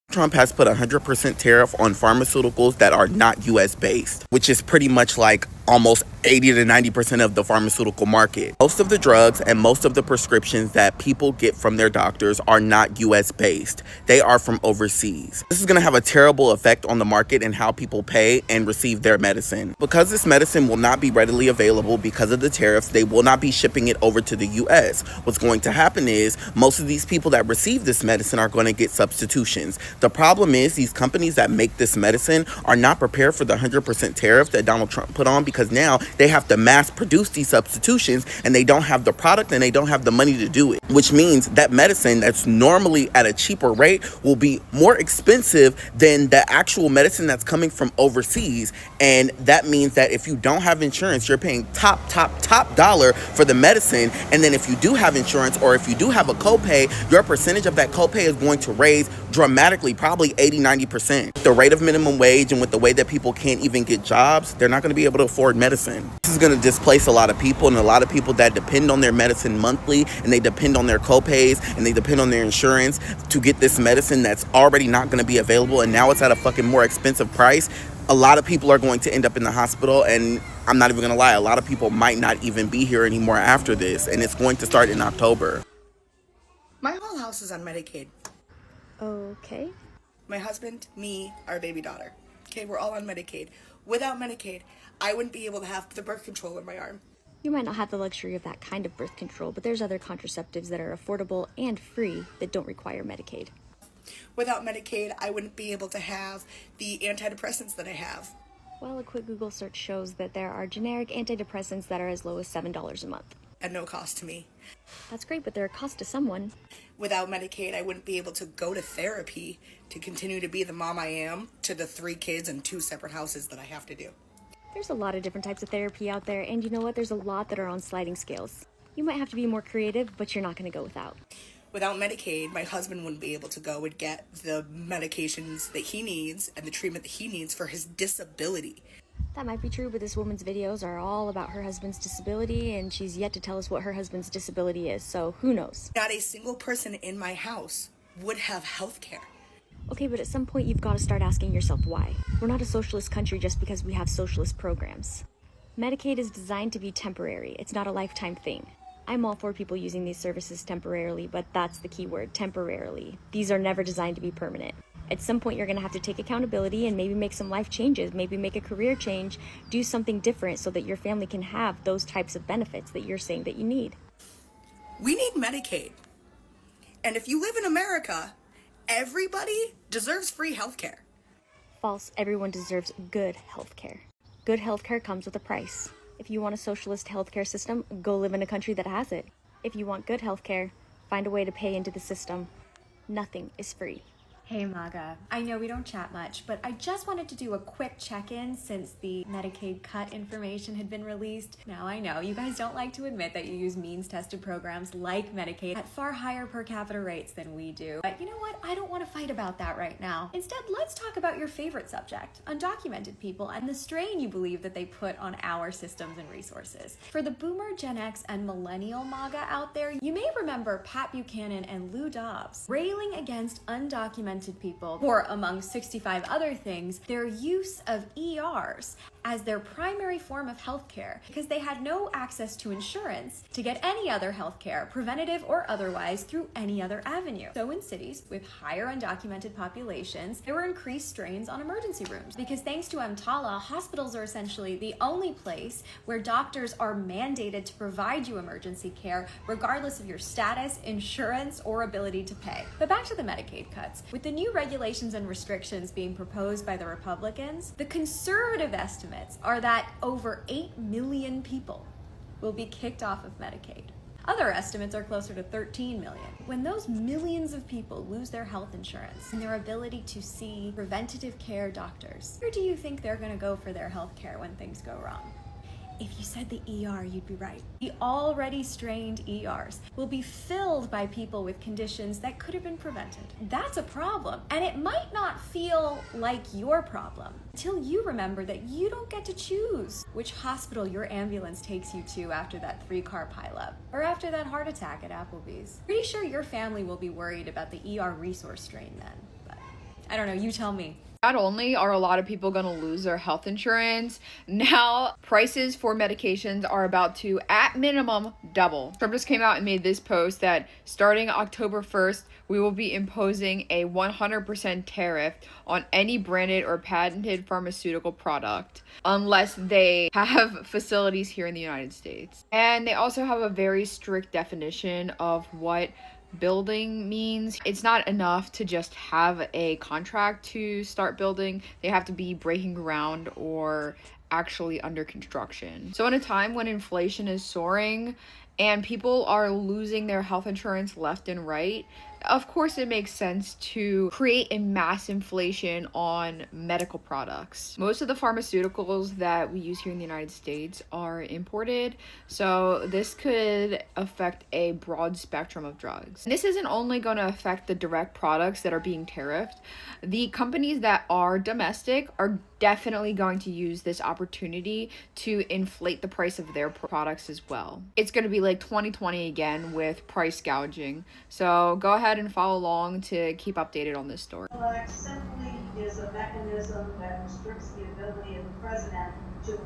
Trump has put 100% tariff on pharmaceuticals that are not US based, which is pretty much like almost 80 to 90% of the pharmaceutical market. Most of the drugs and most of the prescriptions that people get from their doctors are not US based. They are from overseas. This is going to have a terrible effect on the market and how people pay and receive their medicine. Because this medicine will not be readily available because of the tariffs, they will not be shipping it over to the US. What's going to happen is most of these people that receive this medicine are going to get substitutions. The problem is these companies that make this medicine are not prepared for the 100% tariff that Donald Trump put on, because now they have to mass produce these substitutions and they don't have the product and they don't have the money to do it, which means that medicine that's normally at a cheaper rate will be more expensive than the actual medicine that's coming from overseas. And that means that if you don't have insurance, you're paying top dollar for the medicine. And then if you do have insurance, or if you do have a copay, your percentage of that copay is going to raise dramatically, probably 80-90%. The rate of minimum wage and with the way that people can't even get jobs, they're not going to be able to afford medicine. This is going to displace a lot of people, and a lot of people that depend on their medicine monthly, and they depend on their copays, and they depend on their insurance to get this medicine that's already not going to be available, and now it's at a fucking more expensive price. A lot of people are going to end up in the hospital, and I'm not even going to lie, a lot of people might not even be here anymore after this, and it's going to start in October. My whole house is on Medicaid. Okay. My husband, me, our baby daughter. Okay, we're all on Medicaid. Without Medicaid, I wouldn't be able to have the birth control in my arm. You might not have the luxury of that kind of birth control, but there's other contraceptives that are affordable and free that don't require Medicaid. Without Medicaid, I wouldn't be able to have the antidepressants that I have. Well, a quick Google search shows that there are generic antidepressants that are as low as $7 a month. At no cost to me. That's great, but they're a cost to someone. Without Medicaid, I wouldn't be able to go to therapy to continue to be the mom I am to the 3 kids and 2 separate houses that I have to do. There's a lot of different types of therapy out there, and you know what? There's a lot that are on sliding scales. You might have to be more creative, but you're not going to go without. Without Medicaid, my husband wouldn't be able to go and get the medications that he needs and the treatment that he needs for his disability. That might be true, but this woman's videos are all about her husband's disability, and she's yet to tell us what her husband's disability is, so who knows? Not a single person in my house would have health care. Okay, but at some point you've got to start asking yourself why. We're not a socialist country just because we have socialist programs. Medicaid is designed to be temporary. It's not a lifetime thing. I'm all for people using these services temporarily, but that's the key word, temporarily. These are never designed to be permanent. At some point, you're going to have to take accountability and maybe make some life changes, maybe make a career change, do something different so that your family can have those types of benefits that you're saying that you need. We need Medicaid. And if you live in America, everybody deserves free health care. False. Everyone deserves good health care. Good health care comes with a price. If you want a socialist healthcare system, go live in a country that has it. If you want good healthcare, find a way to pay into the system. Nothing is free. Hey Maga, I know we don't chat much, but I just wanted to do a quick check-in since the Medicaid cut information had been released. Now I know you guys don't like to admit that you use means-tested programs like Medicaid at far higher per capita rates than we do. But you know what? I don't want to fight about that right now. Instead, let's talk about your favorite subject, undocumented people, and the strain you believe that they put on our systems and resources. For the Boomer, Gen X, and Millennial Maga out there, you may remember Pat Buchanan and Lou Dobbs railing against undocumented people for, among 65 other things, their use of ERs as their primary form of healthcare because they had no access to insurance to get any other healthcare, preventative or otherwise, through any other avenue. So in cities with higher undocumented populations, there were increased strains on emergency rooms because thanks to EMTALA, hospitals are essentially the only place where doctors are mandated to provide you emergency care regardless of your status, insurance, or ability to pay. But back to the Medicaid cuts. With the new regulations and restrictions being proposed by the Republicans, the conservative estimates are that over 8 million people will be kicked off of Medicaid. Other estimates are closer to 13 million. When those millions of people lose their health insurance and their ability to see preventative care doctors, where do you think they're going to go for their health care when things go wrong? If you said the ER, you'd be right. The already strained ERs will be filled by people with conditions that could have been prevented. That's a problem, and it might not feel like your problem until you remember that you don't get to choose which hospital your ambulance takes you to after that 3-car pileup or after that heart attack at Applebee's. Pretty sure your family will be worried about the ER resource strain then. I don't know, you tell me. Not only are a lot of people going to lose their health insurance, now prices for medications are about to, at minimum, double. Trump just came out and made this post that starting October 1st, we will be imposing a 100% tariff on any branded or patented pharmaceutical product unless they have facilities here in the United States. And they also have a very strict definition of what building means. It's not enough to just have a contract to start building. They have to be breaking ground or actually under construction. So in a time when inflation is soaring and people are losing their health insurance left and right, of course it makes sense to create a mass inflation on medical products. Most of the pharmaceuticals that we use here in the United States are imported, so this could affect a broad spectrum of drugs. And this isn't only going to affect the direct products that are being tariffed. The companies that are domestic are definitely going to use this opportunity to inflate the price of their products as well. It's going to be like 2020 again with price gouging. So go ahead and follow along to keep updated on this story. Simply is a mechanism that restricts the ability of the president to...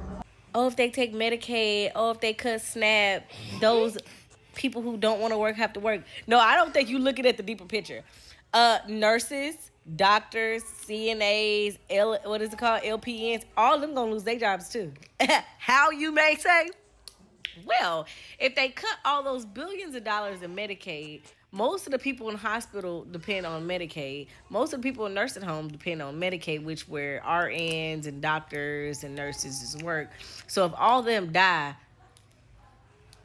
Oh, if they take Medicaid, if they cut SNAP, those people who don't want to work have to work. No, I don't think you're looking at the deeper picture. Nurses, doctors, CNAs, LPNs, all of them gonna lose their jobs too. How, you may say? Well, if they cut all those billions of dollars in Medicaid, most of the people in hospital depend on Medicaid. Most of the people in nursing homes depend on Medicaid, which where RNs and doctors and nurses work. So if all of them die,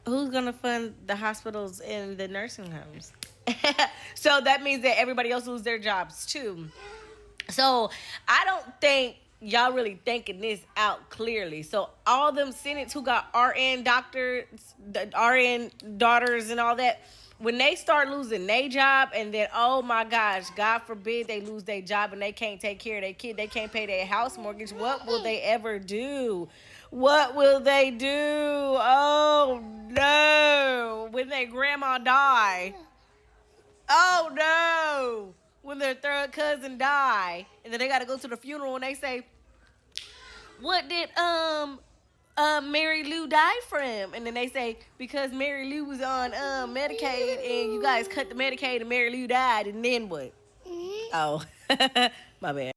who's gonna fund the hospitals and the nursing homes? So that means that everybody else lose their jobs too. So I don't think y'all really thinking this out clearly. So all them Senates who got RN doctors, the RN daughters and all that, when they start losing their job and then, oh my gosh, God forbid they lose their job and they can't take care of their kid, they can't pay their house mortgage, what will they ever do? What will they do? Oh no, when their grandma die. Oh no, when their third cousin die, and then they got to go to the funeral and they say, what did Mary Lou die from? And then they say, because Mary Lou was on Medicaid and you guys cut the Medicaid and Mary Lou died, and then what? Oh, my bad.